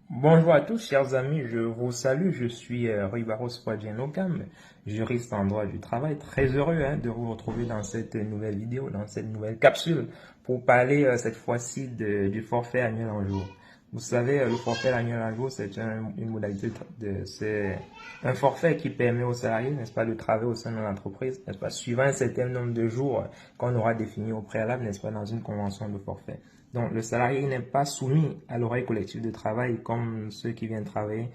Bonjour à tous, chers amis, je vous salue, je suis Rui Barros Fouadjenokam, juriste en droit du travail, très heureux de vous retrouver dans cette nouvelle vidéo, dans cette nouvelle capsule, pour parler cette fois-ci du forfait annuel en jour. Vous savez, le forfait annuel en jour, c'est une modalité c'est un forfait qui permet aux salariés, n'est-ce pas, de travailler au sein de l'entreprise, n'est-ce pas, suivant un certain nombre de jours qu'on aura défini au préalable, n'est-ce pas, dans une convention de forfait. Donc, le salarié n'est pas soumis à l'oreille collective de travail comme ceux qui viennent travailler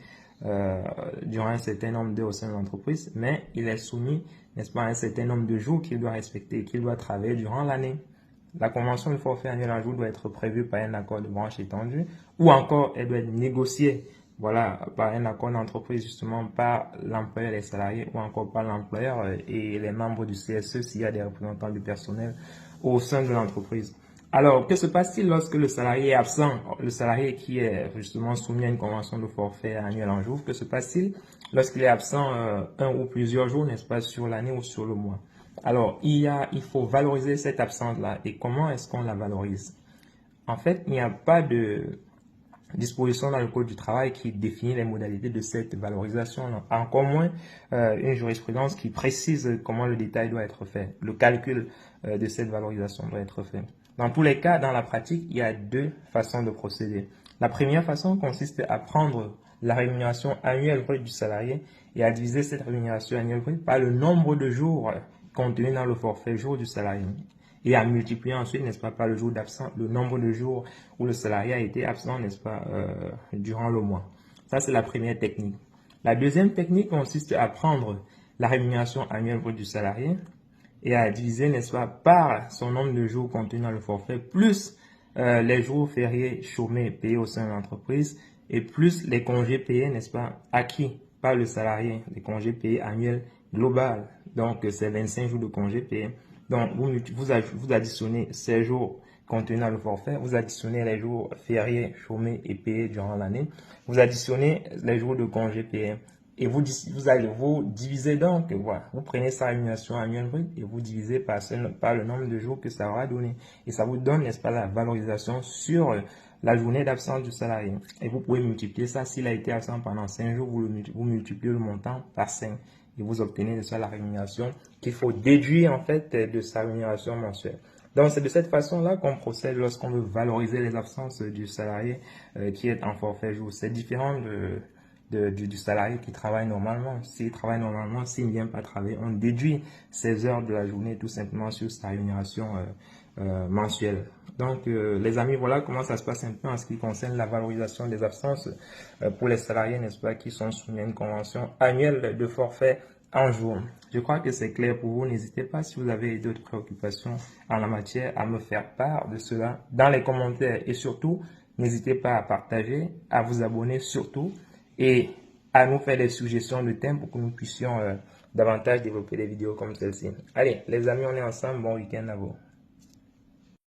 durant un certain nombre d'heures au sein de l'entreprise, mais il est soumis, n'est-ce pas, à un certain nombre de jours qu'il doit respecter, qu'il doit travailler durant l'année. La convention de forfait annuel en jour doit être prévue par un accord de branche étendu ou encore elle doit être négociée, voilà, par un accord d'entreprise justement par l'employeur et les salariés ou encore par l'employeur et les membres du CSE s'il y a des représentants du personnel au sein de l'entreprise. Alors, que se passe-t-il lorsque le salarié est absent, le salarié qui est justement soumis à une convention de forfait annuel en jour, que se passe-t-il lorsqu'il est absent un ou plusieurs jours, n'est-ce pas, sur l'année ou sur le mois? Alors, il faut valoriser cette absence-là. Et comment est-ce qu'on la valorise? En fait, il n'y a pas de disposition dans le Code du travail qui définit les modalités de cette valorisation, encore moins une jurisprudence qui précise comment le détail doit être fait, le calcul de cette valorisation doit être fait. Dans tous les cas, dans la pratique, il y a deux façons de procéder. La première façon consiste à prendre la rémunération annuelle brute du salarié et à diviser cette rémunération annuelle brute par le nombre de jours contenu dans le forfait jour du salarié et à multiplier ensuite, n'est-ce pas, par le jour d'absence, le nombre de jours où le salarié a été absent, n'est-ce pas, durant le mois. Ça, c'est la première technique. La deuxième technique consiste à prendre la rémunération annuelle brute du salarié et à diviser, n'est-ce pas, par son nombre de jours contenus dans le forfait, plus les jours fériés chômés payés au sein de l'entreprise et plus les congés payés, n'est-ce pas, acquis par le salarié, les congés payés annuels global. Donc, c'est 25 jours de congés payés. Donc, vous additionnez ces jours contenus dans le forfait, vous additionnez les jours fériés, chômés et payés durant l'année, vous additionnez les jours de congés payés. Et vous allez vous diviser donc, voilà, vous prenez sa rémunération annuelle brute et vous divisez par le nombre de jours que ça aura donné. Et ça vous donne, n'est-ce pas, la valorisation sur la journée d'absence du salarié. Et vous pouvez multiplier ça, s'il a été absent pendant 5 jours, vous multipliez le montant par 5 et vous obtenez de ça la rémunération qu'il faut déduire en fait de sa rémunération mensuelle. Donc c'est de cette façon-là qu'on procède lorsqu'on veut valoriser les absences du salarié qui est en forfait jour. C'est différent du salarié qui travaille normalement. S'il travaille normalement, s'il ne vient pas travailler, on déduit 16 heures de la journée tout simplement sur sa rémunération mensuelle. Donc, les amis, voilà comment ça se passe un peu en ce qui concerne la valorisation des absences pour les salariés, n'est-ce pas, qui sont soumis à une convention annuelle de forfait en jour. Je crois que c'est clair pour vous. N'hésitez pas, si vous avez d'autres préoccupations en la matière, à me faire part de cela dans les commentaires. Et surtout, n'hésitez pas à partager, à vous abonner surtout et à nous faire des suggestions de thèmes pour que nous puissions davantage développer des vidéos comme celle-ci. Allez, les amis, on est ensemble. Bon week-end à vous.